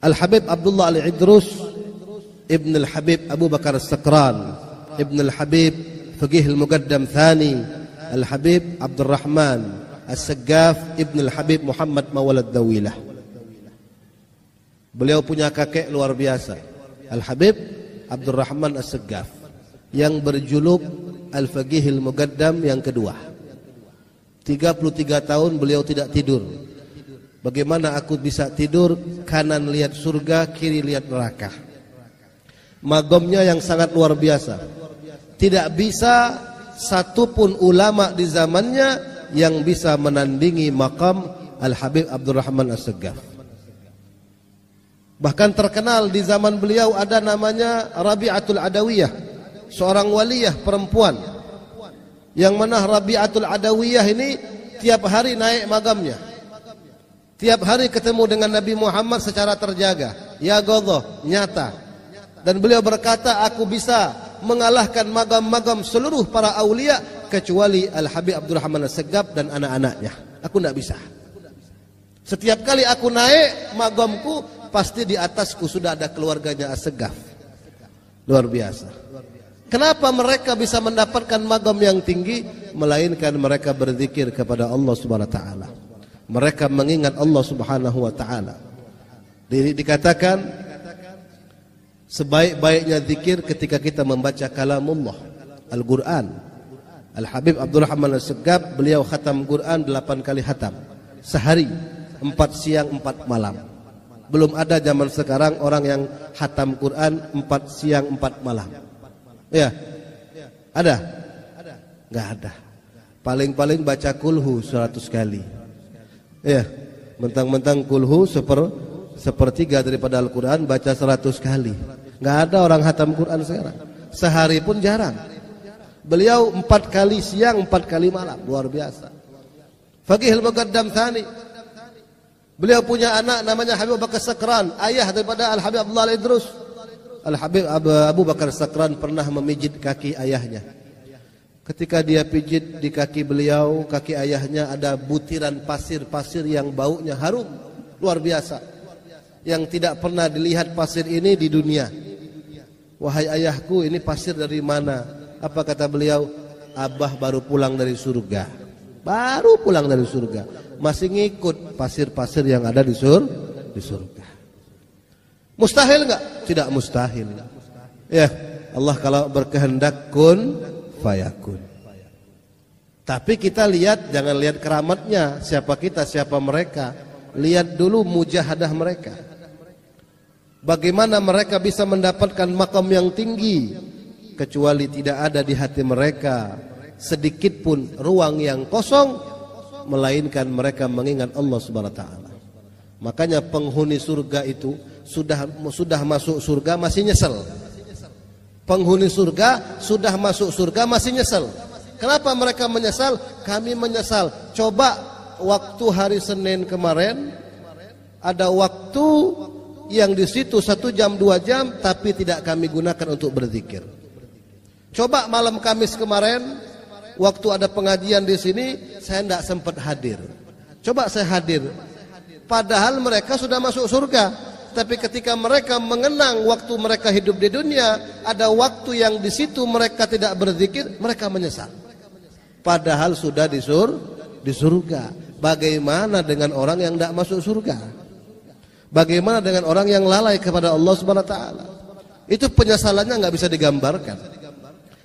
Al-Habib Abdullah Al-Idrus Ibn Al-Habib Abu Bakar As-Sakran Ibn Al-Habib Faqih Al-Muqaddam Thani Al-Habib Abdul Rahman As-Saggaf Ibn Al-Habib Muhammad Mawalad Dawilah. Beliau punya kakek luar biasa, Al-Habib Abdul Rahman As-Saggaf, yang berjuluk Al-Faqih Al-Muqaddam yang kedua. 33 tahun beliau tidak tidur. Bagaimana aku bisa tidur? Kanan lihat surga, kiri lihat neraka. Magomnya yang sangat luar biasa. Tidak bisa satupun ulama di zamannya yang bisa menandingi makam Al-Habib Abdul Rahman As-Saggaf. Bahkan terkenal di zaman beliau ada namanya Rabi'atul Adawiyah, seorang waliyah perempuan, yang mana Rabi'atul Adawiyah ini tiap hari naik magamnya, tiap hari ketemu dengan Nabi Muhammad secara terjaga, ya Allah, nyata. Dan beliau berkata, aku bisa mengalahkan magam-magam seluruh para aulia kecuali Al-Habib Abdul Rahman As-Saggaf dan anak-anaknya. Aku tidak bisa. Setiap kali aku naik magamku, pasti di atasku sudah ada keluarganya As-Saggaf. Luar biasa. Kenapa mereka bisa mendapatkan magam yang tinggi? Melainkan mereka berzikir kepada Allah Subhanahu wa taala. Mereka mengingat Allah Subhanahu wa taala. Dikatakan sebaik-baiknya zikir ketika kita membaca kalamullah, Al-Quran. Al-Habib Abdul Rahman As-Saggaf beliau khatam Quran 8 kali khatam sehari, 4 siang 4 malam. Belum ada zaman sekarang orang yang khatam Quran 4 siang 4 malam. Ya, ada? Enggak ada. Paling-paling baca kulhu 100 kali. Ya, mentang-mentang kulhu sepertiga daripada Al-Quran baca 100 kali. Enggak ada orang khatam Quran sekarang. Sehari pun jarang. Beliau 4 kali siang 4 kali malam, luar biasa. Faqih Al-Muqaddam Thani. Beliau punya anak namanya Habib Bakar Sakran, ayah daripada Al-Habib Abdullah Al-Idrus. Al-Habib Abu Bakar Sakran pernah memijit kaki ayahnya. Ketika dia pijit di kaki beliau, kaki ayahnya ada butiran pasir-pasir yang baunya harum, luar biasa. Yang tidak pernah dilihat pasir ini di dunia. Wahai ayahku, ini pasir dari mana? Apa kata beliau? Abah baru pulang dari surga. Baru pulang dari surga, masih ngikut pasir-pasir yang ada di surga. Mustahil enggak? Tidak mustahil. Ya, Allah kalau berkehendak kun fayakun. Tapi kita lihat, jangan lihat keramatnya, siapa kita, siapa mereka. Lihat dulu mujahadah mereka. Bagaimana mereka bisa mendapatkan makam yang tinggi, kecuali tidak ada di hati mereka sedikit pun ruang yang kosong, melainkan mereka mengingat Allah Subhanahu wa taala. Makanya penghuni surga itu sudah masuk surga masih nyesel. Penghuni surga sudah masuk surga masih nyesel. Kenapa mereka menyesal? Kami menyesal. Coba waktu hari Senin kemarin ada waktu yang di situ 1 jam 2 jam tapi tidak kami gunakan untuk berzikir. Coba malam Kamis kemarin waktu ada pengajian di sini saya tidak sempat hadir. Coba saya hadir. Padahal mereka sudah masuk surga. Tapi ketika mereka mengenang waktu mereka hidup di dunia, ada waktu yang di situ mereka tidak berzikir, mereka menyesal. Padahal sudah di surga. Bagaimana dengan orang yang tidak masuk surga? Bagaimana dengan orang yang lalai kepada Allah Subhanahu wa taala? Itu penyesalannya nggak bisa digambarkan.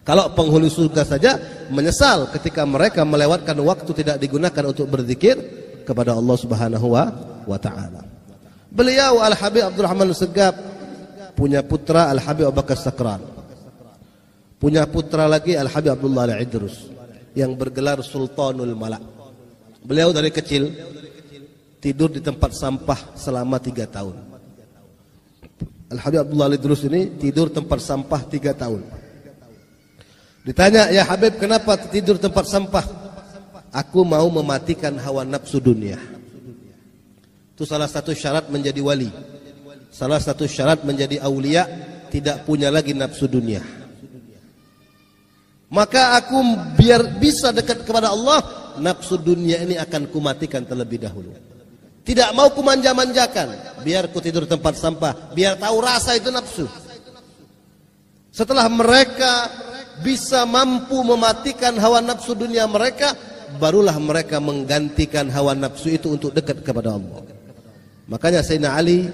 Kalau penghuni surga saja menyesal ketika mereka melewatkan waktu tidak digunakan untuk berzikir kepada Allah Subhanahu wa taala. Beliau Al-Habib Abdul Rahman As-Saggaf punya putra Al-Habib Abu Bakar Sakran. Punya putra lagi Al-Habib Abdullah Al-Idrus yang bergelar Sultanul Malak. Beliau dari kecil tidur di tempat sampah selama 3 tahun. Al-Habib Abdullah Al-Idrus ini tidur tempat sampah 3 tahun. Ditanya, ya Habib, kenapa tidur tempat sampah? Aku mau mematikan hawa nafsu dunia. Itu salah satu syarat menjadi wali. Salah satu syarat menjadi aulia, tidak punya lagi nafsu dunia. Maka aku biar bisa dekat kepada Allah, nafsu dunia ini akan kumatikan terlebih dahulu. Tidak mau kumanja-manjakan, biar ku tidur tempat sampah, biar tahu rasa itu nafsu. Setelah mereka bisa mampu mematikan hawa nafsu dunia mereka, barulah mereka menggantikan hawa nafsu itu untuk dekat kepada Allah. Makanya Sayyidina Ali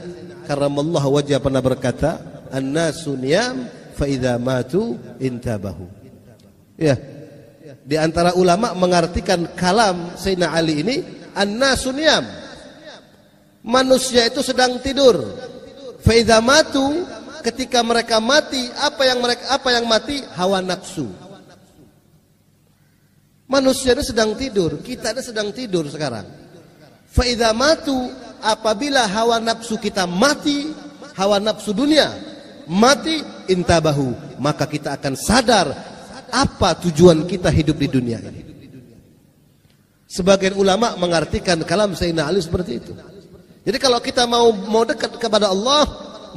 karramallahu wajhah pernah berkata, "An-nasu niyam fa idza matu intabahu." Ya. Di antara ulama mengartikan kalam Sayyidina Ali ini, "An-nasu niyam." Manusia itu sedang tidur. Fa idza matu, ketika mereka mati, apa yang mati? Hawa nafsu. Manusia itu sedang tidur, kita ini sedang tidur sekarang. Fa idza matu, apabila hawa nafsu kita mati, hawa nafsu dunia mati, intabahu, maka kita akan sadar apa tujuan kita hidup di dunia ini. Sebagian ulama mengartikan kalam Sayyidina Ali seperti itu. Jadi kalau kita mau dekat kepada Allah,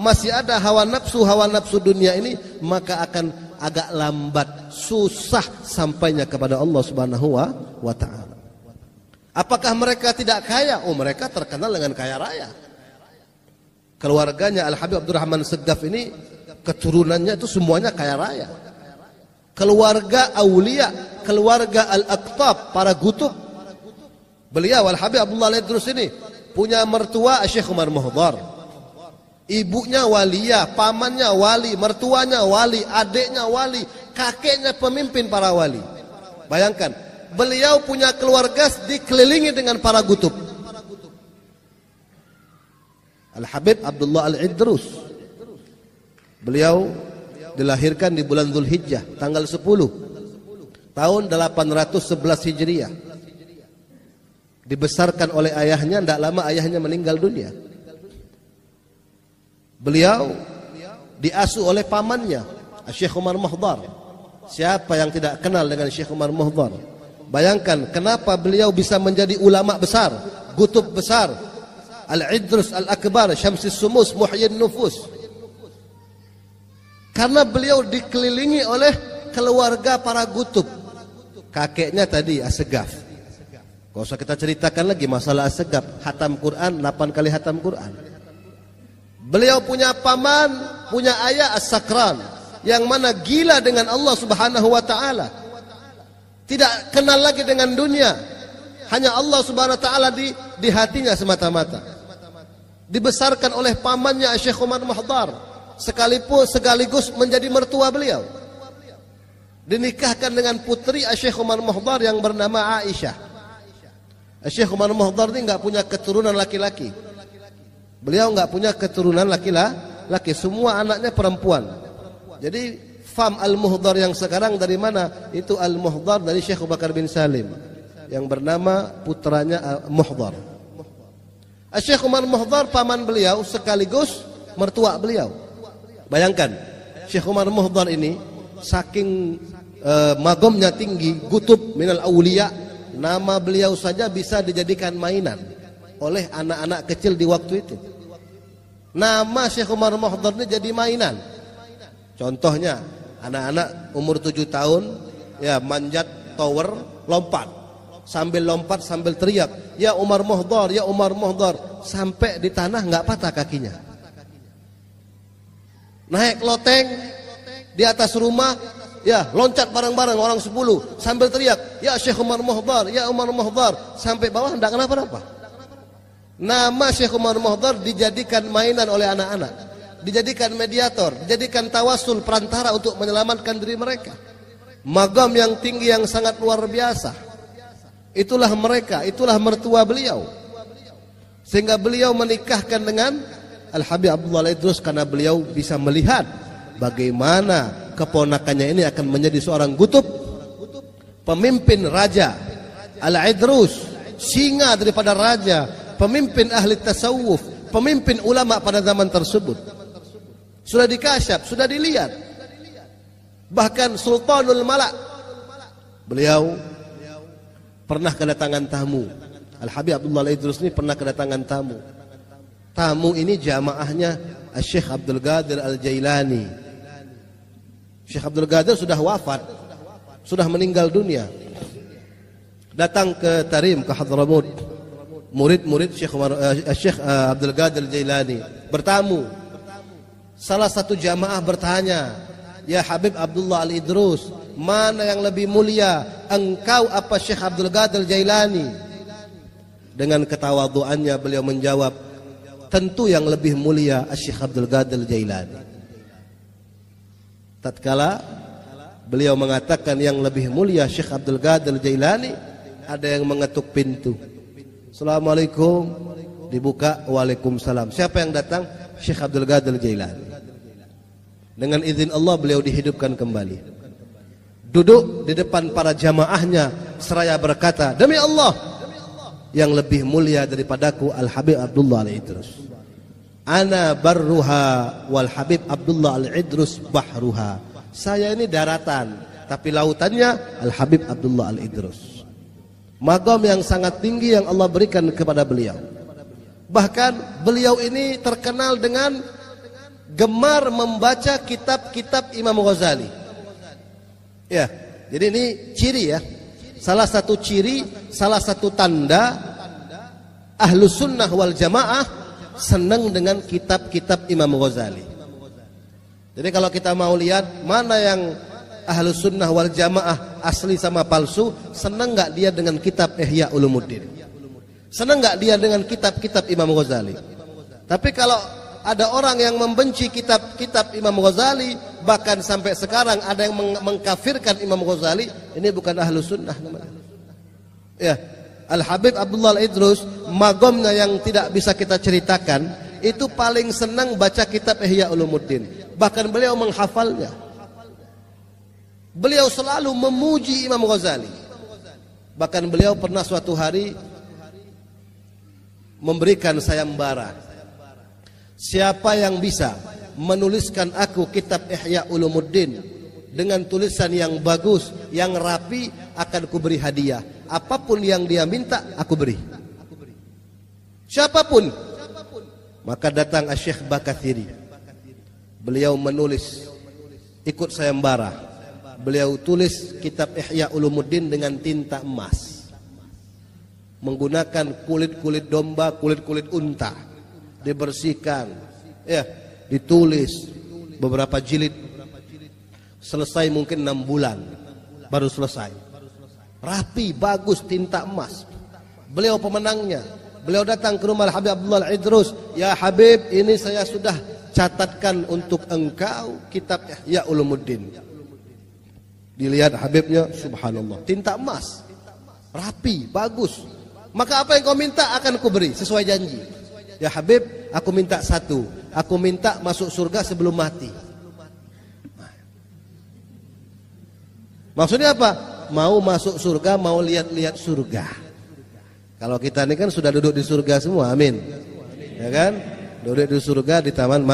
masih ada hawa nafsu dunia ini, maka akan agak lambat, susah sampainya kepada Allah Subhanahu wa taala. Apakah mereka tidak kaya? Oh, mereka terkenal dengan kaya raya. Keluarganya Al-Habib Abdurrahman Segaf ini, keturunannya itu semuanya kaya raya. Keluarga aulia, keluarga Al-Aqtab, para gutub. Beliau Al-Habib Abdullah Al-Idrus ini punya mertua Syekh Umar Muhdar. Ibunya waliyah, pamannya wali, mertuanya wali, adiknya wali, kakeknya pemimpin para wali. Bayangkan, beliau punya keluarga dikelilingi dengan para gutub. Al-Habib Abdullah Al-Idrus, beliau dilahirkan di bulan Dzulhijjah tanggal 10 tahun 811 Hijriah. Dibesarkan oleh ayahnya, tidak lama ayahnya meninggal dunia. Beliau diasuh oleh pamannya Syekh Umar Muhdar. Siapa yang tidak kenal dengan Syekh Umar Muhdar? Bayangkan kenapa beliau bisa menjadi ulama besar, gutub besar, Al-Idrus Al-Akbar, Syamsis Sumus, Muhyin Nufus. Karena beliau dikelilingi oleh keluarga para gutub. Kakeknya tadi As-Segaf. Gak usah kita ceritakan lagi masalah As-Segaf, hatam Quran, 8 kali hatam Quran. Beliau punya paman, punya ayah As-Sakran, yang mana gila dengan Allah Subhanahu wa taala. Tidak kenal lagi dengan dunia. Hanya Allah Subhanahu wa taala di hatinya semata-mata. Dibesarkan oleh pamannya Syekh Umar Muhdar, sekaligus menjadi mertua beliau. Dinikahkan dengan putri Syekh Umar Muhdar yang bernama Aisyah. Syekh Umar Muhdar ini enggak punya keturunan laki-laki. Beliau enggak punya keturunan laki-laki, semua anaknya perempuan. Jadi fam Al-Muhdar yang sekarang dari mana? Itu Al-Muhdar dari Syekh Abu Bakar bin Salim yang bernama putranya Muhdar. Syekh Umar Muhdar paman beliau sekaligus mertua beliau. Bayangkan, Syekh Umar Muhdar ini saking magomnya tinggi, gutub minal auliya, nama beliau saja bisa dijadikan mainan oleh anak-anak kecil di waktu itu. Nama Syekh Umar Muhdar ini jadi mainan. Contohnya, anak-anak umur 7 tahun ya manjat tower, lompat sambil teriak, "Ya Umar Muhdar, ya Umar Muhdar," sampai di tanah enggak patah kakinya. Naik loteng di atas rumah, ya loncat bareng-bareng orang 10 sambil teriak, "Ya Syekh Umar Muhdar, ya Umar Muhdar," sampai bawah enggak kenapa-napa. Nama Syekh Umar Muhdar dijadikan mainan oleh anak-anak, dijadikan mediator, dijadikan tawasul, perantara untuk menyelamatkan diri mereka. Magam yang tinggi yang sangat luar biasa. Itulah mereka, itulah mertua beliau. Sehingga beliau menikahkan dengan Al-Habib Abdullah Al-Idrus karena beliau bisa melihat bagaimana keponakannya ini akan menjadi seorang gutub, pemimpin raja. Al-Idrus, singa daripada raja, pemimpin ahli tasawuf, pemimpin ulama pada zaman tersebut. Sudah dikasyaf, sudah dilihat. Bahkan Sultanul Malak, beliau pernah kedatangan tamu. Al-Habib Abdullah Al-Idrus ini pernah kedatangan tamu. Tamu ini jamaahnya Syekh Abdul Qadir Al-Jailani. Syekh Abdul Qadir sudah wafat, sudah meninggal dunia. Datang ke Tarim, ke Hadramut. murid-murid Syekh Abdul Qadir Jailani bertamu. Salah satu jamaah bertanya, "Ya Habib Abdullah Al-Idrus, mana yang lebih mulia, engkau apa Syekh Abdul Qadir Jailani?" Dengan ketawaduannya beliau menjawab, "Tentu yang lebih mulia Syekh Abdul Qadir Jailani." Tatkala beliau mengatakan yang lebih mulia Syekh Abdul Qadir Jailani, ada yang mengetuk pintu. "Assalamualaikum." Dibuka, "Waalaikumsalam." Siapa yang datang? Syekh Abdul Qadir Jailani. Dengan izin Allah beliau dihidupkan kembali. Duduk di depan para jamaahnya seraya berkata, "Demi Allah, yang lebih mulia daripadaku Al-Habib Abdullah Al-Idrus. Ana barruha wal Habib Abdullah Al-Idrus bahruha." Saya ini daratan, tapi lautannya Al-Habib Abdullah Al-Idrus. Maqam yang sangat tinggi yang Allah berikan kepada beliau. Bahkan beliau ini terkenal dengan gemar membaca kitab-kitab Imam Ghazali. Ya, jadi ini ciri ya. Salah satu ciri, salah satu tanda Ahlus Sunnah wal Jamaah senang dengan kitab-kitab Imam Ghazali. Jadi kalau kita mau lihat mana yang Ahlus Sunnah wal Jamaah asli sama palsu, senang nggak dia dengan kitab Ihya Ulumuddin? Senang nggak dia dengan kitab-kitab Imam Ghazali? Tapi kalau ada orang yang membenci kitab-kitab Imam Ghazali, bahkan sampai sekarang ada yang mengkafirkan Imam Ghazali, ini bukan Ahlus Sunnah namanya. Ya, Al-Habib Abdullah Al-Idrus, magomnya yang tidak bisa kita ceritakan, itu paling senang baca kitab Ihya Ulumuddin. Bahkan beliau menghafalnya. Beliau selalu memuji Imam Ghazali. Bahkan beliau pernah suatu hari memberikan sayembara. Siapa yang bisa menuliskan aku kitab Ihya Ulumuddin dengan tulisan yang bagus, yang rapi, akan kuberi hadiah. Apapun yang dia minta, aku beri. Siapapun. Maka datang Syekh Bakathiri. Beliau menulis, ikut sayembara. Beliau tulis kitab Ihya Ulumuddin dengan tinta emas, menggunakan kulit-kulit domba, kulit-kulit unta. Dibersihkan, ya, ditulis beberapa jilid, selesai mungkin 6 bulan baru selesai, rapi, bagus, tinta emas. Beliau pemenangnya. Beliau datang ke rumah Habib Abdullah Al-Idrus, "Ya Habib, ini saya sudah catatkan untuk engkau kitab Ihya Ulumuddin." Dilihat Habibnya, subhanallah, tinta emas, rapi, bagus. "Maka apa yang kau minta akan kuberi sesuai janji." "Ya Habib, aku minta satu. Aku minta masuk surga sebelum mati." Maksudnya apa? Mau masuk surga, mau lihat-lihat surga. Kalau kita ini kan sudah duduk di surga semua, amin. Ya kan? Duduk di surga di taman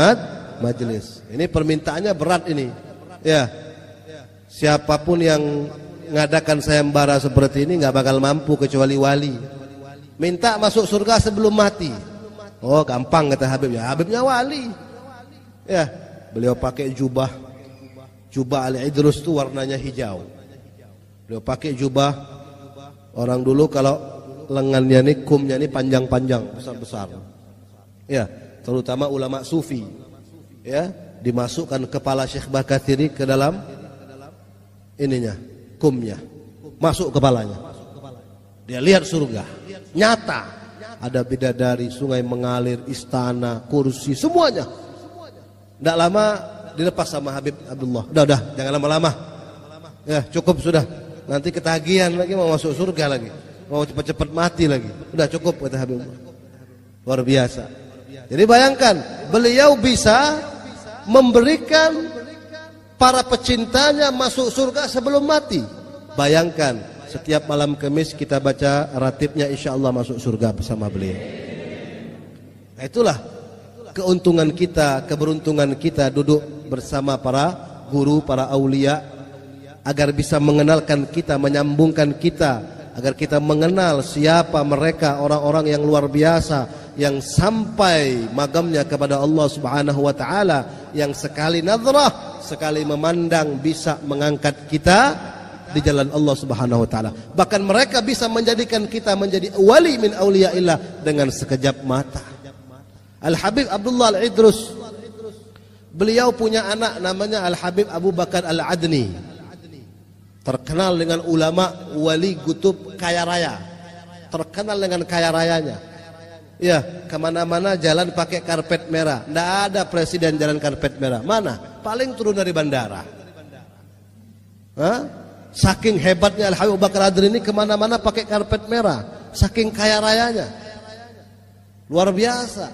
majelis. Ini permintaannya berat ini. Ya. Siapapun yang ngadakan sayembara seperti ini nggak bakal mampu kecuali wali. Minta masuk surga sebelum mati. Oh, gampang kata Habib, ya Habibnya wali. Ya, beliau pakai jubah Al-Idrus itu warnanya hijau. Beliau pakai jubah. Orang dulu kalau lengannya ini, kumnya ini panjang-panjang, besar-besar. Ya, terutama ulama sufi. Ya, dimasukkan kepala Syekh Bakathiri ke dalam ininya, kumnya. Masuk kepalanya. Dia lihat surga. Nyata. Ada bidadari, sungai mengalir, istana, kursi, semuanya. Tidak lama dilepas sama Habib Abdullah. Udah, jangan lama-lama. Ya, cukup sudah. Nanti ketagihan lagi, mau masuk surga lagi, mau cepat-cepat mati lagi. Udah cukup kata Habib. Luar biasa. Jadi bayangkan, beliau bisa memberikan para pecintanya masuk surga sebelum mati. Bayangkan. Setiap malam Kamis kita baca ratibnya, insya Allah masuk surga bersama beliau. Nah, itulah keuntungan kita, keberuntungan kita duduk bersama para guru, para aulia, agar bisa mengenalkan kita, menyambungkan kita, agar kita mengenal siapa mereka, orang-orang yang luar biasa, yang sampai magamnya kepada Allah Subhanahu wa taala, yang sekali nazrah, sekali memandang bisa mengangkat kita di jalan Allah Subhanahu wa taala. Bahkan mereka bisa menjadikan kita menjadi wali min auliyaillah dengan sekejap mata. Al-Habib Abdullah Al-Idrus, beliau punya anak namanya Al-Habib Abu Bakar Al-Adni, terkenal dengan ulama wali kutub kaya raya, terkenal dengan kaya rayanya. Ya, kemana-mana jalan pakai karpet merah. Tidak ada presiden jalan karpet merah. Mana? Paling turun dari bandara. Hah? Saking hebatnya Al-Habib Abu Bakar Adri ini, kemana-mana pakai karpet merah. Saking kaya rayanya, luar biasa.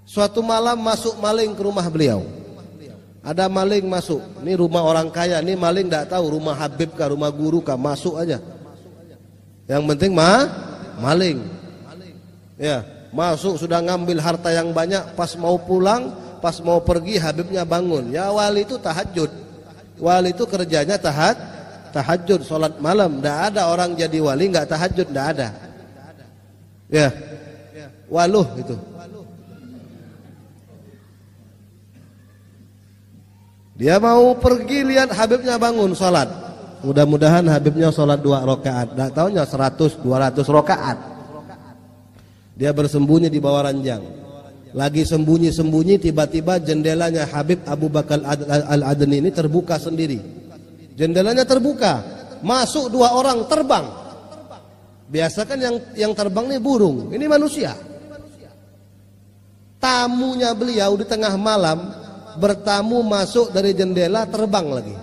Suatu malam masuk maling ke rumah beliau. Ada maling masuk. Ini rumah orang kaya. Ini maling tidak tahu rumah Habib kah, rumah guru kah, masuk aja. Yang penting maling. Ya, masuk sudah ngambil harta yang banyak. Pas mau pulang, pas mau pergi, Habibnya bangun. Ya, wali itu tahajud. Wali itu kerjanya tahajud, sholat malam. Tidak ada orang jadi wali nggak tahajud, tidak ada. Ya, waluh itu. Dia mau pergi, lihat Habibnya bangun sholat. Mudah-mudahan Habibnya sholat 2 rakaat. Tidak tahunya 100-200 rakaat. Dia bersembunyi di bawah ranjang. Lagi sembunyi-sembunyi, tiba-tiba jendelanya Habib Abu Bakar Al-Adni ini terbuka sendiri. Jendelanya terbuka, masuk 2 orang terbang. Biasa kan yang terbang ini burung, ini manusia. Tamunya beliau di tengah malam bertamu masuk dari jendela, terbang lagi.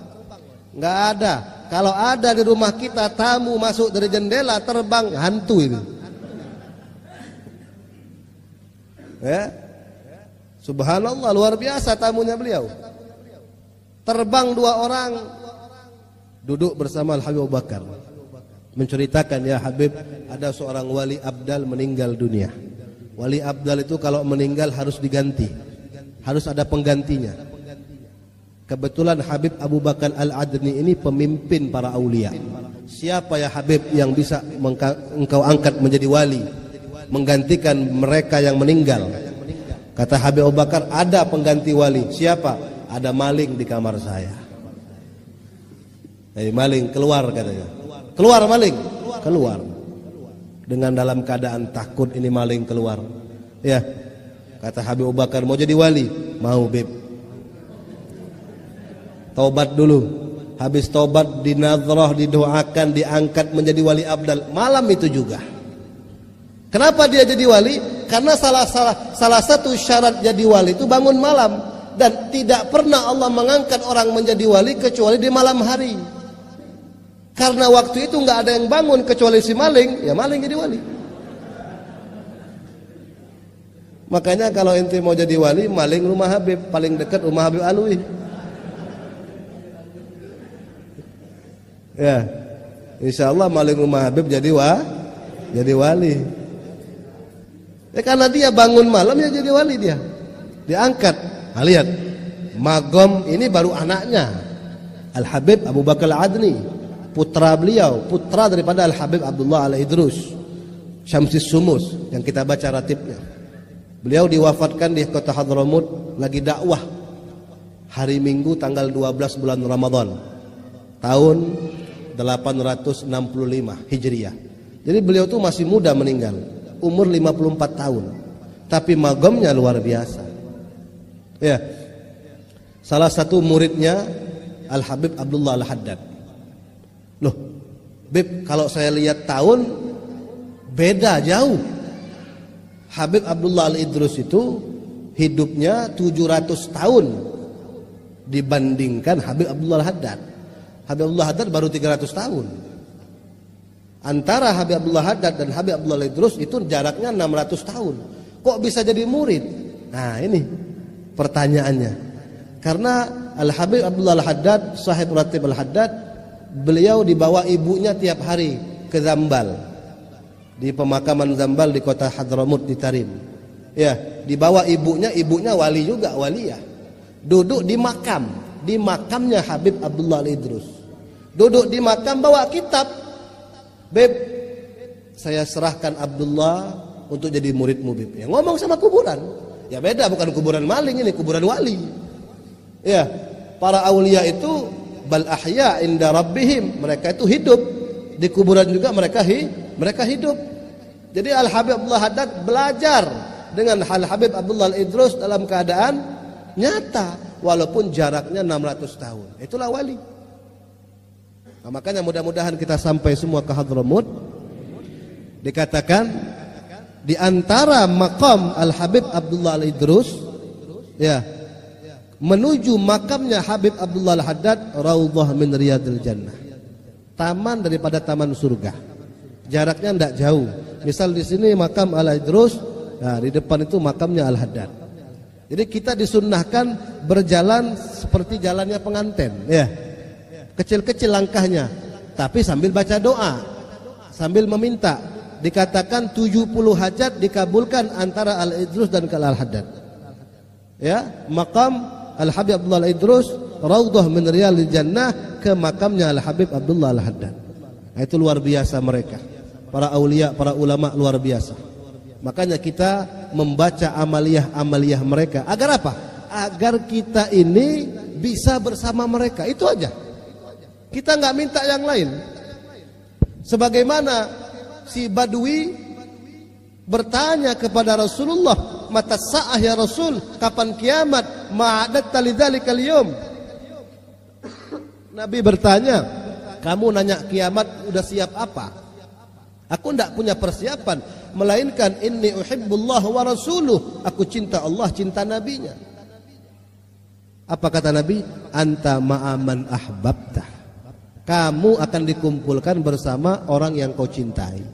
Nggak ada. Kalau ada di rumah kita tamu masuk dari jendela terbang, hantu itu. Ya, subhanallah, luar biasa tamunya beliau. Terbang 2 orang, duduk bersama Al-Habib Abu Bakar, menceritakan, ya Habib, ada seorang wali abdal meninggal dunia. Wali abdal itu kalau meninggal harus diganti, harus ada penggantinya. Kebetulan Habib Abu Bakar Al-Adni ini pemimpin para aulia. Siapa ya Habib yang bisa engkau angkat menjadi wali, menggantikan mereka yang meninggal? Kata Habib Abu Bakar, ada pengganti wali. Siapa? Ada maling di kamar saya. Maling keluar, katanya. Keluar maling, keluar. Dengan dalam keadaan takut, ini maling keluar. Ya, kata Habib Abu Bakar, mau jadi wali? Mau, Bib. Taubat dulu. Habis taubat, dinadhrah, didoakan, diangkat menjadi wali abdal. Malam itu juga. Kenapa dia jadi wali? Karena salah satu syarat jadi wali itu bangun malam. Dan tidak pernah Allah mengangkat orang menjadi wali kecuali di malam hari. Karena waktu itu nggak ada yang bangun kecuali si maling, ya maling jadi wali. Makanya kalau ente mau jadi wali, maling rumah Habib, paling dekat rumah Habib Alwi. Ya, insya Allah maling rumah Habib jadi wali. Ya, karena dia bangun malam ya jadi wali dia. Diangkat. Nah, lihat. Magom ini baru anaknya. Al-Habib Abu Bakar Al-Adni, putra beliau, putra daripada Al-Habib Abdullah Al-Idrus Syamsis Sumus yang kita baca ratibnya. Beliau diwafatkan di kota Hadramut lagi dakwah hari Minggu tanggal 12 bulan Ramadan tahun 865 Hijriah. Jadi beliau tuh masih muda meninggal, umur 54 tahun. Tapi magomnya luar biasa. Ya. Salah satu muridnya Al-Habib Abdullah Al-Haddad. Loh, Bib, kalau saya lihat tahun beda jauh. Habib Abdullah Al-Idrus itu hidupnya 700 tahun dibandingkan Habib Abdullah Al-Haddad. Habib Abdullah Al-Haddad baru 300 tahun. Antara Habib Abdullah Al-Haddad dan Habib Abdullah Al-Idrus itu jaraknya 600 tahun. Kok bisa jadi murid? Nah, ini pertanyaannya. Karena Al-Habib Abdullah Al-Haddad, sahib ratib Al-Haddad, beliau dibawa ibunya tiap hari ke Zambal, di pemakaman Zambal di kota Hadramut di Tarim. Ya, dibawa ibunya wali juga, waliyah. Duduk di makamnya Habib Abdullah Al-Idrus. Duduk di makam bawa kitab. Beb, saya serahkan Abdullah untuk jadi muridmu, Beb. Ya, ngomong sama kuburan. Ya beda, bukan kuburan maling, ini kuburan wali. Ya, para aulia itu bal ahya inda rabbihim, mereka itu hidup di kuburan juga, mereka hidup. Jadi Al Habib Abdullah Haddad belajar dengan Al Habib Abdullah Al-Idrus dalam keadaan nyata walaupun jaraknya 600 tahun. Itulah wali. Nah, makanya mudah-mudahan kita sampai semua ke Hadramut. Dikatakan di antara maqam Al Habib Abdullah Al-Idrus ya, menuju makamnya Habib Abdullah Al-Haddad, raudhah min riyadil jannah, taman daripada taman surga. Jaraknya tidak jauh. Misal di sini makam Al-Idrus, nah di depan itu makamnya Al-Haddad. Jadi kita disunnahkan berjalan seperti jalannya pengantin, ya. Kecil-kecil langkahnya, tapi sambil baca doa, sambil meminta. Dikatakan 70 hajat dikabulkan antara Al-Idrus dan Al-Haddad. Ya, makam Al-Habib Abdullah Al-Idrus, raudhah min riyadil jannah, ke makamnya Al-Habib Abdullah Al-Haddad. Nah, itu luar biasa mereka. Para aulia, para ulama luar biasa. Makanya kita membaca amaliyah-amaliyah mereka. Agar apa? Agar kita ini bisa bersama mereka. Itu aja. Kita nggak minta yang lain. Sebagaimana si Badui bertanya kepada Rasulullah, mata sa'ah ya Rasul, kapan kiamat? Ma'adatta lidzalikal yaum. Nabi bertanya, kamu nanya kiamat udah siap apa? Aku tidak punya persiapan, melainkan inni uhibbullah wa rasuluh, aku cinta Allah, cinta nabinya. Apa kata Nabi? Anta ma'aman ahbabta, kamu akan dikumpulkan bersama orang yang kau cintai.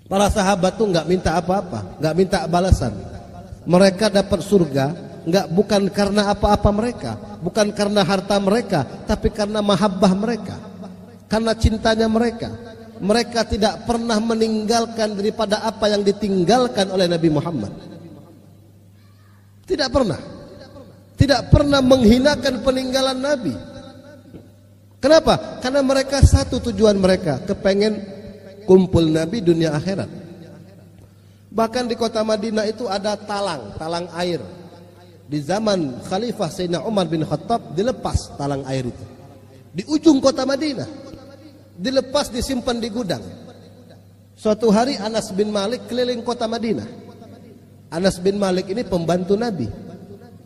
Para sahabat tuh nggak minta apa-apa, nggak minta balasan. Mereka dapat surga bukan karena apa-apa mereka, bukan karena harta mereka, tapi karena mahabbah mereka, karena cintanya mereka. Mereka tidak pernah meninggalkan daripada apa yang ditinggalkan oleh Nabi Muhammad. Tidak pernah. Tidak pernah menghinakan peninggalan Nabi. Kenapa? Karena mereka satu tujuan mereka, kepengen kumpul Nabi dunia akhirat. Bahkan di kota Madinah itu ada talang air. Di zaman Khalifah Sayyidina Umar bin Khattab dilepas talang air itu. Di ujung kota Madinah. Dilepas, disimpan di gudang. Suatu hari Anas bin Malik keliling kota Madinah. Anas bin Malik ini pembantu Nabi.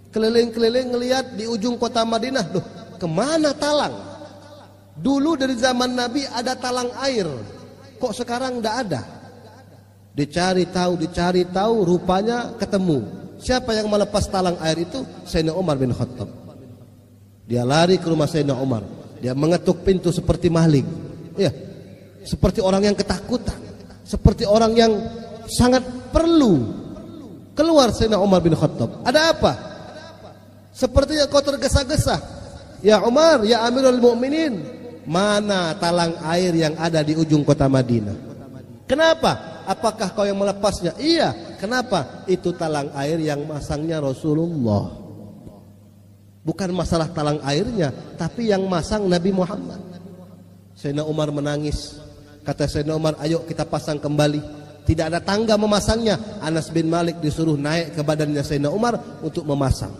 Keliling-keliling ngelihat di ujung kota Madinah, loh, kemana talang? Dulu dari zaman Nabi ada talang air, kok sekarang tidak ada? Dicari tahu, rupanya ketemu. Siapa yang melepas talang air itu? Sayyidina Umar bin Khattab. Dia lari ke rumah Sayyidina Umar. Dia mengetuk pintu seperti maling. Ya, seperti orang yang ketakutan, seperti orang yang sangat perlu. Keluar Sayyidina Umar bin Khattab. Ada apa? Sepertinya kau tergesa-gesa. Ya Umar, ya Amirul Mukminin, mana talang air yang ada di ujung kota Madinah? Kenapa? Apakah kau yang melepasnya? Iya. Kenapa? Itu talang air yang masangnya Rasulullah. Bukan masalah talang airnya, tapi yang masang Nabi Muhammad. Sayyidina Umar menangis. Kata Sayyidina Umar, ayo kita pasang kembali. Tidak ada tangga memasangnya. Anas bin Malik disuruh naik ke badannya Sayyidina Umar untuk memasang.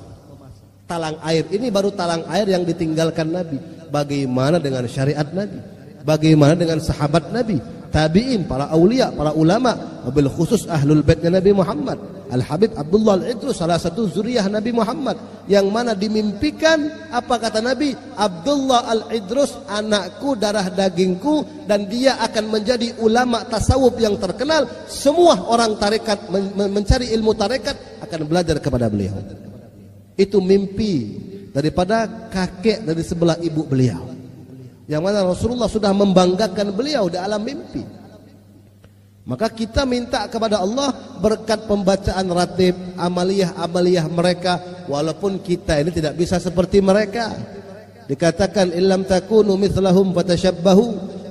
Talang air ini baru talang air yang ditinggalkan Nabi. Bagaimana dengan syariat Nabi? Bagaimana dengan sahabat Nabi? Tabi'in, para aulia, para ulama, bil khusus ahlul baitnya Nabi Muhammad. Al-Habib Abdullah Al-Idrus salah satu zuriyah Nabi Muhammad, yang mana dimimpikan, apa kata Nabi? Abdullah Al-Idrus anakku, darah dagingku, dan dia akan menjadi ulama tasawuf yang terkenal. Semua orang tarekat mencari ilmu tarekat akan belajar kepada beliau. Itu mimpi daripada kakek dari sebelah ibu beliau, yang mana Rasulullah sudah membanggakan beliau di alam mimpi. Maka kita minta kepada Allah berkat pembacaan ratib, amaliyah mereka, walaupun kita ini tidak bisa seperti mereka. Dikatakan illam takunu mithlahum fatashabbahu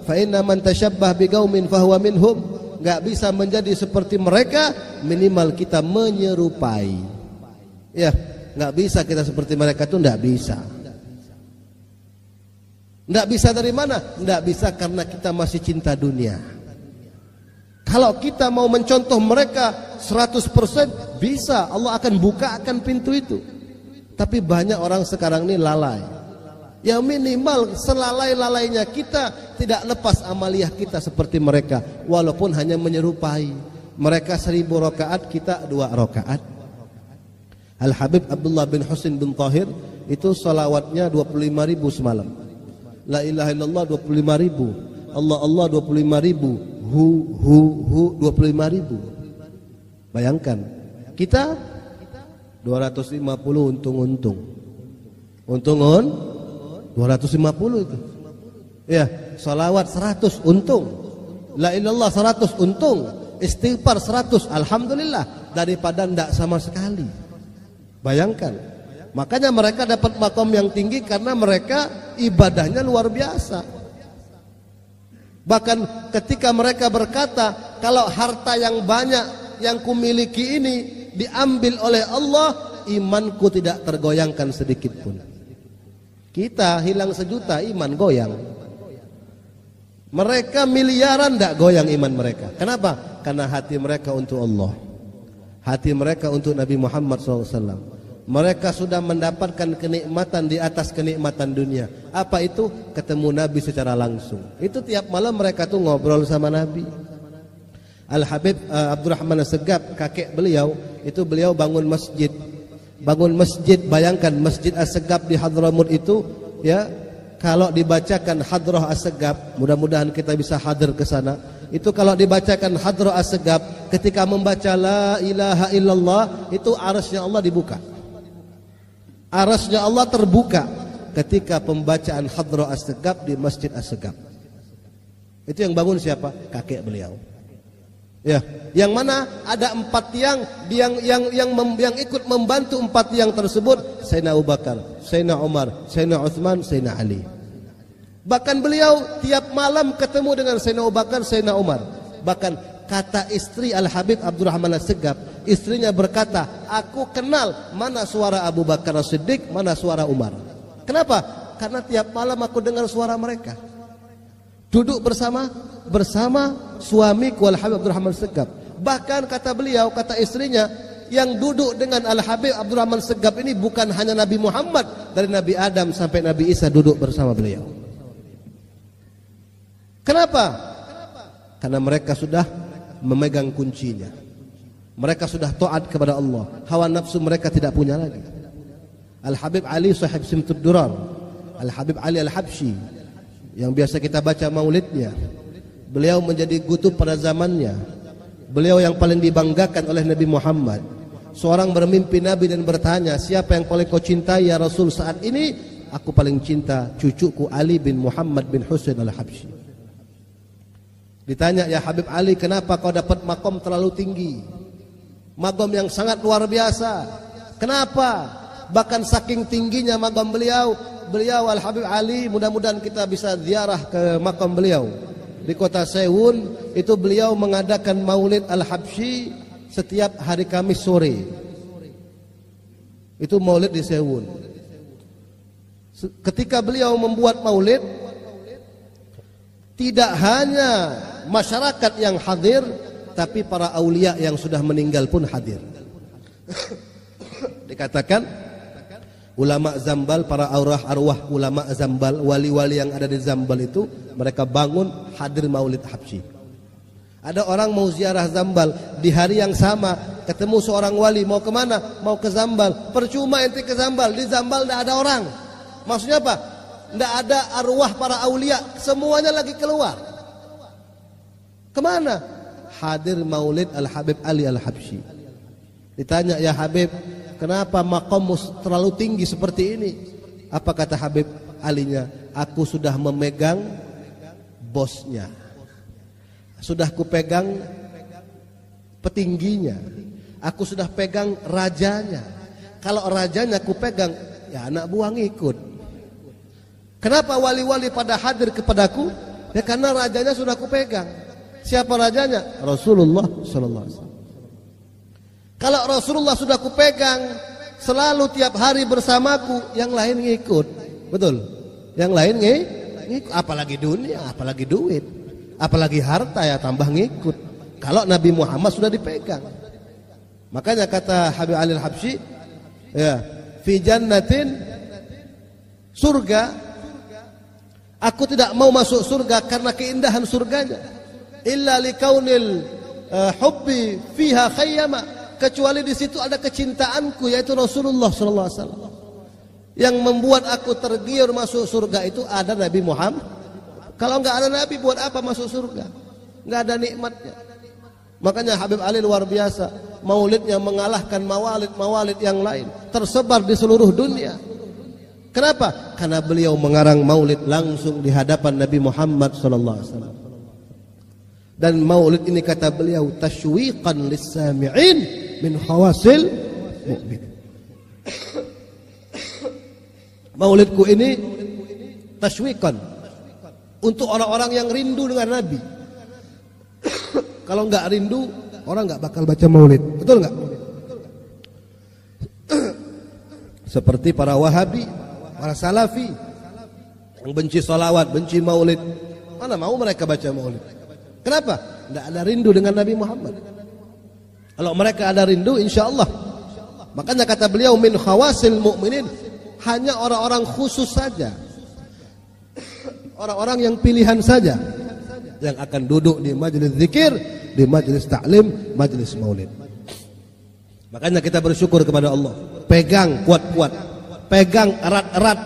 fa inna man tashabbah biqaumin fahuwa minhum. Enggak bisa menjadi seperti mereka, minimal kita menyerupai. Ya, enggak bisa kita seperti mereka, itu enggak bisa. Enggak bisa dari mana? Enggak bisa karena kita masih cinta dunia. Kalau kita mau mencontoh mereka 100% bisa, Allah akan bukakan pintu itu. Tapi banyak orang sekarang ini lalai. Ya minimal selalai-lalainya kita tidak lepas amaliyah kita seperti mereka, walaupun hanya menyerupai. Mereka 1000 rakaat, kita 2 rakaat. Al-Habib Abdullah bin Husin bin Tahir itu salawatnya 25.000 semalam. La ilaha illallah 25.000, Allah Allah 25.000, hu 25.000. Bayangkan, kita 250 untung-untung. Untung-un 250 itu. Ya, salawat 100 untung. La ilallah 100 untung. Istighfar 100 alhamdulillah, daripada ndak sama sekali. Bayangkan. Makanya mereka dapat makom yang tinggi karena mereka ibadahnya luar biasa. Bahkan ketika mereka berkata, kalau harta yang banyak yang kumiliki ini diambil oleh Allah, imanku tidak tergoyangkan sedikit pun. Kita hilang 1 juta, iman goyang. Mereka miliaran tidak goyang iman mereka. Kenapa? Karena hati mereka untuk Allah, hati mereka untuk Nabi Muhammad SAW. Mereka sudah mendapatkan kenikmatan di atas kenikmatan dunia. Apa itu? Ketemu Nabi secara langsung. Itu tiap malam mereka tuh ngobrol sama Nabi. Al-Habib Abdurrahman As-Segaf, kakek beliau, itu beliau bangun masjid. Bangun masjid, bayangkan Masjid As-Segaf di Hadramut itu, ya, kalau dibacakan Hadrah As-Segaf, mudah-mudahan kita bisa hadir ke sana. Itu kalau dibacakan Hadrah As-Segaf, ketika membaca la ilaha illallah, itu arasnya Allah dibuka. Arasnya Allah terbuka ketika pembacaan Hadrah As-Segaf di Masjid As-Segaf. Itu yang bangun siapa? Kakek beliau. Ya, yang mana ada 4 tiang yang ikut membantu 4 tiang tersebut, Sayyidina Abu Bakar, Sayyidina Umar, Sayyidina Utsman, Sayyidina Ali. Bahkan beliau tiap malam ketemu dengan Sayyidina Abu Bakar, Sayyidina Umar. Bahkan kata istri Al-Habib Abdurrahman As-Segaf, istrinya berkata, aku kenal mana suara Abu Bakar As-Siddiq, mana suara Umar. Kenapa? Karena tiap malam aku dengar suara mereka. Duduk bersama suamiku Al-Habib Abdurrahman As-Segaf. Bahkan kata beliau, kata istrinya, yang duduk dengan Al-Habib Abdurrahman As-Segaf ini bukan hanya Nabi Muhammad, dari Nabi Adam sampai Nabi Isa duduk bersama beliau. Kenapa? Karena mereka sudah memegang kuncinya. Mereka sudah taat kepada Allah. Hawa nafsu mereka tidak punya lagi. Al-Habib Ali sahib Simtud Durar, Al-Habib Ali Al-Habsyi, yang biasa kita baca maulidnya, beliau menjadi kutub pada zamannya. Beliau yang paling dibanggakan oleh Nabi Muhammad. Seorang bermimpi Nabi dan bertanya, siapa yang paling kau cintai ya Rasul saat ini? Aku paling cinta cucuku Ali bin Muhammad bin Husain Al-Habsyi. Ditanya, ya Habib Ali, kenapa kau dapat makom terlalu tinggi, makom yang sangat luar biasa? Kenapa? Bahkan saking tingginya makom beliau Al-Habib Ali, mudah-mudahan kita bisa ziarah ke makam beliau di kota Sewun. Itu beliau mengadakan maulid Al-Habsyi setiap hari Kamis sore. Itu maulid di Sewun. Ketika beliau membuat maulid, tidak hanya masyarakat yang hadir, tapi para aulia yang sudah meninggal pun hadir. Dikatakan ulama Zambal, para arwah ulama Zambal, wali-wali yang ada di Zambal itu, mereka bangun hadir maulid Habsyi. Ada orang mau ziarah Zambal, di hari yang sama ketemu seorang wali, mau kemana? Mau ke Zambal. Percuma ente ke Zambal, di Zambal tidak ada orang. Maksudnya apa? Tidak ada arwah para aulia, semuanya lagi keluar. Kemana? Hadir maulid Al-Habib Ali Al-Habsyi. Ditanya, ya Habib, kenapa makammu terlalu tinggi seperti ini? Apa kata Habib Alinya? Aku sudah memegang bosnya, sudah kupegang petingginya, aku sudah pegang rajanya. Kalau rajanya kupegang, ya anak buah ngikut. Kenapa wali-wali pada hadir kepadaku? Ya karena rajanya sudah kupegang. Siapa rajanya? Rasulullah sallallahu alaihi wasallam. Kalau Rasulullah sudah kupegang, selalu tiap hari bersamaku, yang lain ngikut. Betul? Yang lain ngikut. Apalagi dunia, apalagi duit, apalagi harta, ya tambah ngikut. Kalau Nabi Muhammad sudah dipegang. Makanya kata Habib Ali Al-Habsyi, ya, fi jannatin, surga Aku tidak mau masuk surga karena keindahan surganya. Illa likaunil hubbi fiha khayyama, kecuali di situ ada kecintaanku yaitu Rasulullah sallallahu alaihi wasallam. Yang membuat aku tergiur masuk surga itu ada Nabi Muhammad. Kalau enggak ada Nabi, buat apa masuk surga? Enggak ada nikmatnya. Makanya Habib Ali luar biasa, maulidnya mengalahkan mawalid yang lain, tersebar di seluruh dunia. Kenapa? Karena beliau mengarang maulid langsung di hadapan Nabi Muhammad sallallahu alaihi wasallam. Dan maulid ini kata beliau tashwiqan lis-sami'in min khawasil mu'min. Maulidku ini tashwiqan untuk orang-orang yang rindu dengan Nabi. Kalau enggak rindu, orang enggak bakal baca maulid. Betul enggak? Seperti para Wahabi, para Salafi yang benci salawat, benci maulid. Mana mau mereka baca maulid? Kenapa? Tidak ada rindu dengan Nabi Muhammad. Kalau mereka ada rindu, insya Allah. Makanya kata beliau min khawasil mu'minin, hanya orang-orang khusus saja, orang-orang yang pilihan saja yang akan duduk di majelis zikir, di majelis ta'lim, majelis maulid. Makanya kita bersyukur kepada Allah. Pegang kuat-kuat, pegang erat-erat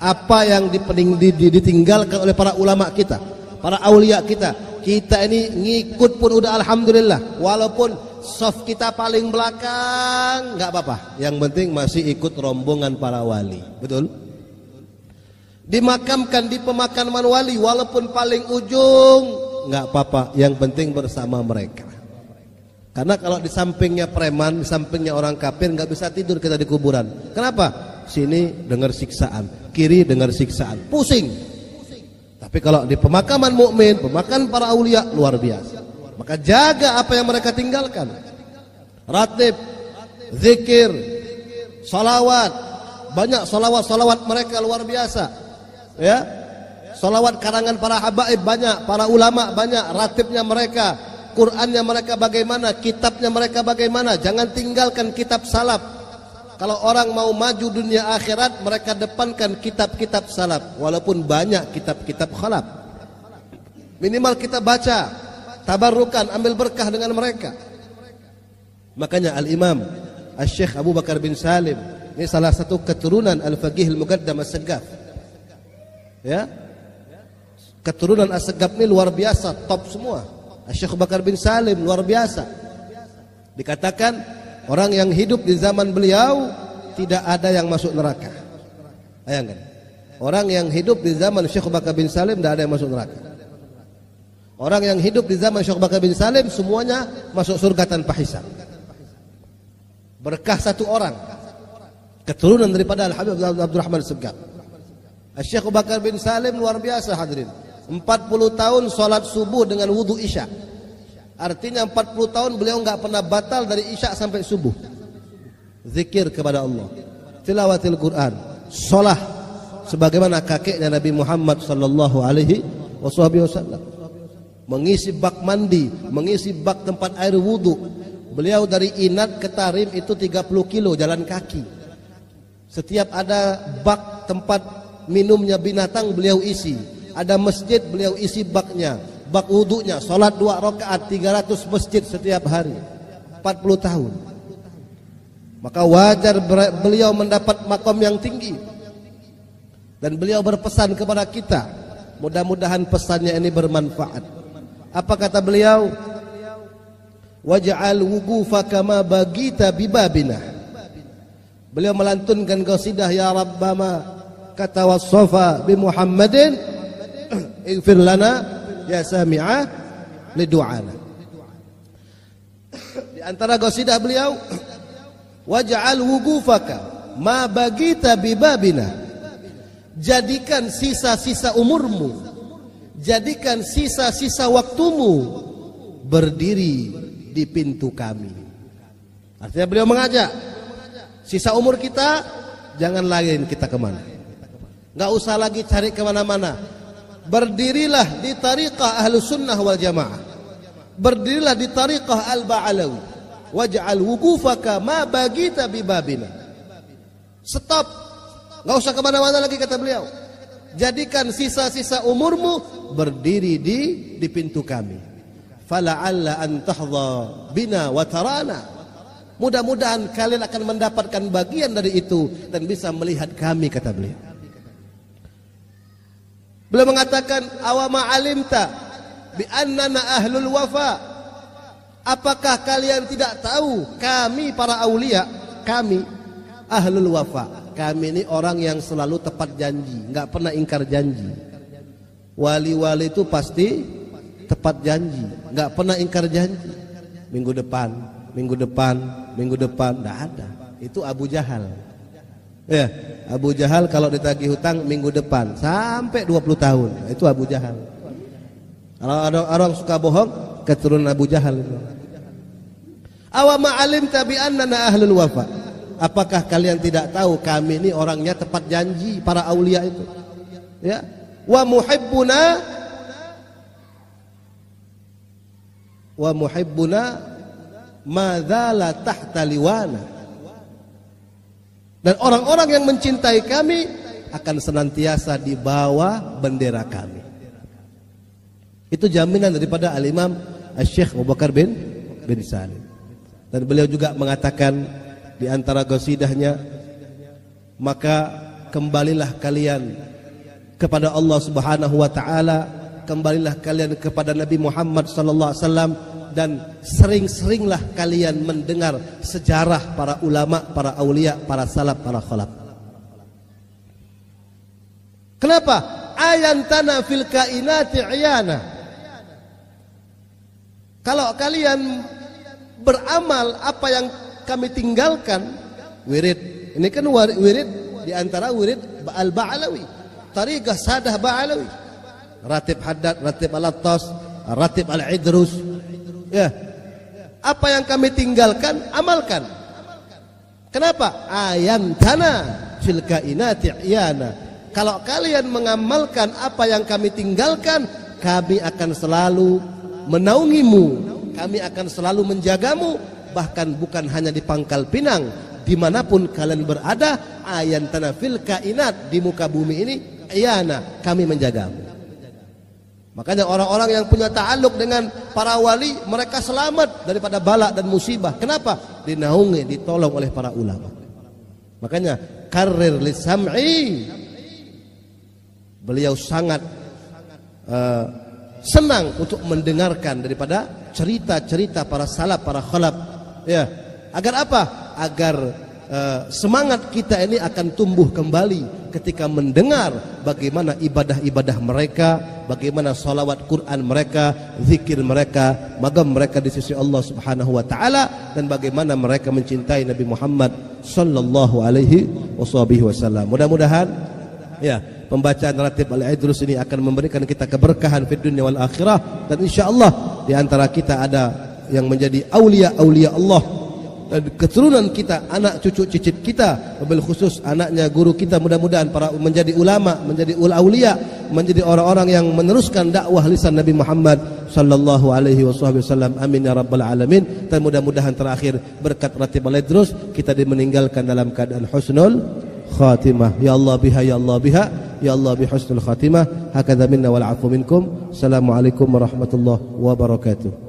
apa yang ditinggalkan oleh para ulama kita, para aulia kita. Kita ini ngikut pun udah alhamdulillah. Walaupun soft kita paling belakang, nggak apa-apa. Yang penting masih ikut rombongan para wali. Betul? Dimakamkan di pemakaman wali walaupun paling ujung, nggak apa-apa. Yang penting bersama mereka. Karena kalau di sampingnya preman, di sampingnya orang kafir, nggak bisa tidur kita di kuburan. Kenapa? Sini dengar siksaan, kiri dengar siksaan, pusing. Tapi kalau di pemakaman mukmin, pemakaman para aulia, luar biasa. Maka jaga apa yang mereka tinggalkan. Ratib, zikir, salawat, banyak salawat mereka luar biasa. Ya, salawat karangan para habaib banyak, para ulama banyak, ratibnya mereka, Qurannya mereka bagaimana, kitabnya mereka bagaimana. Jangan tinggalkan kitab salaf. Kalau orang mau maju dunia akhirat, mereka depankan kitab-kitab salaf. Walaupun banyak kitab-kitab khalaf, minimal kita baca, tabarrukan, ambil berkah dengan mereka. Makanya Al-Imam Al-Syekh Abu Bakar bin Salim, ini salah satu keturunan Al-Faqih Al-Muqaddam As-Segaf. Ya, keturunan As-Segaf ini luar biasa, top semua. Al-Syekh Abu Bakar bin Salim luar biasa. Dikatakan orang yang hidup di zaman beliau tidak ada yang masuk neraka. Bayangkan, orang yang hidup di zaman Syekh Bakar bin Salim tidak ada yang masuk neraka. Orang yang hidup di zaman Syekh Bakar bin Salim semuanya masuk surga tanpa hisab. Berkah satu orang, keturunan daripada Al-Habib Abdurrahman As-Segaf. Syekh Bakar bin Salim luar biasa hadirin. 40 tahun salat subuh dengan wudu isya. Artinya 40 tahun beliau enggak pernah batal dari isya sampai subuh. Zikir kepada Allah, tilawatil Quran, shalah sebagaimana kakeknya Nabi Muhammad sallallahu alaihi wasallam. Mengisi bak mandi, mengisi bak tempat air wudu. Beliau dari Inat ke Tarim itu 30 kilo jalan kaki. Setiap ada bak tempat minumnya binatang beliau isi. Ada masjid beliau isi baknya. Bak wudunya, salat 2 rakaat, 300 masjid setiap hari, 40 tahun. Maka wajar beliau mendapat makom yang tinggi. Dan beliau berpesan kepada kita, mudah-mudahan pesannya ini bermanfaat. Apa kata beliau? Waj'al wuqufaka ma bagita bibabina. Beliau melantunkan qasidah ya rabbama kata wassafa bi Muhammadin ighfir lana ya sami'a li du'ana. Di antara qasidah beliau, waj'al wuqufaka ma bagita bibabina. Jadikan sisa-sisa umurmu, jadikan sisa-sisa waktumu berdiri di pintu kami. Artinya beliau mengajak, sisa umur kita jangan lain kita kemana, nggak usah lagi cari kemana-mana. Berdirilah di tariqah Ahlus Sunnah wal Jamaah. Berdirilah di tariqah Al-Ba'alawi. Waj'al wuqufaka ma bagita bibabina. Stop. Enggak usah kemana-mana lagi kata beliau. jadikan sisa-sisa umurmu berdiri di pintu kami. Fala'alla an tahdha bina wa tarana. Mudah-mudahan kalian akan mendapatkan bagian dari itu dan bisa melihat kami, kata beliau. Beliau mengatakan, awama alimta bi annana ahlul wafa. Apakah kalian tidak tahu kami para aulia, kami ahlul wafa. Kami ini orang yang selalu tepat janji, enggak pernah ingkar janji. Wali-wali itu pasti tepat janji, enggak pernah ingkar janji. Minggu depan, enggak ada. Itu Abu Jahal. Ya, Abu Jahal kalau ditagih hutang minggu depan sampai 20 tahun. Itu Abu Jahal. Kalau ada orang suka bohong, keturunan Abu Jahal. Awama alimta bi annana ahlul wafa. Apakah kalian tidak tahu kami ini orangnya tepat janji, para aulia itu? Ya. Wa muhibbuna madzala tahta liwana. Dan orang-orang yang mencintai kami akan senantiasa di bawah bendera kami. Itu jaminan daripada Al-Imam Asy-Syaikh Abu Bakar bin Salim. Dan beliau juga mengatakan di antara qasidahnya, maka kembalilah kalian kepada Allah Subhanahu wa taala, kembalilah kalian kepada Nabi Muhammad sallallahu alaihi wasallam, dan sering-seringlah kalian mendengar sejarah para ulama, para aulia, para salaf, para khalaf. Kenapa? Ayantana fil kainati iyana. Kalau kalian beramal apa yang kami tinggalkan, wirid. Ini kan wirid di antara wirid al-Ba'alawi, tariqah sadah Ba'alawi. Ratib Haddad, ratib al-Attas, ratib al-Idrus. Ya, apa yang kami tinggalkan, amalkan. Kenapa? Ayantana fil kainati iyana. Kalau kalian mengamalkan apa yang kami tinggalkan, kami akan selalu menaungimu, kami akan selalu menjagamu. Bahkan bukan hanya di Pangkal Pinang, dimanapun kalian berada, ayantana fil kainat, di muka bumi ini, iyana, kami menjagamu. Makanya orang-orang yang punya ta'aluk dengan para wali, mereka selamat daripada bala dan musibah. Kenapa? Dinaungi, ditolong oleh para ulama. Makanya karir lisam'i, beliau sangat senang untuk mendengarkan daripada cerita-cerita para salaf, para khalaf. Ya, agar apa? Agar semangat kita ini akan tumbuh kembali ketika mendengar bagaimana ibadah-ibadah mereka, bagaimana salawat Quran mereka, zikir mereka, magam mereka di sisi Allah Subhanahu wa taala, dan bagaimana mereka mencintai Nabi Muhammad sallallahu alaihi wasallam. Mudah-mudahan ya, pembacaan ratib Al-Idrus ini akan memberikan kita keberkahan fid dunya wal akhirah, dan insyaallah di antara kita ada yang menjadi aulia-aulia Allah, dan keturunan kita, anak cucu cicit kita, wabil khusus anaknya guru kita, mudah-mudahan para menjadi ulama, menjadi aulia, menjadi orang-orang yang meneruskan dakwah lisan Nabi Muhammad sallallahu alaihi wasallam. Amin ya rabbal alamin. Dan mudah-mudahan terakhir berkat ratib Al-Idrus kita dimeninggalkan dalam keadaan husnul khatimah. Ya Allah biha, ya Allah biha, ya Allah bi husnul khatimah. Hakadha minna wal afu minkum. Assalamualaikum warahmatullahi wabarakatuh.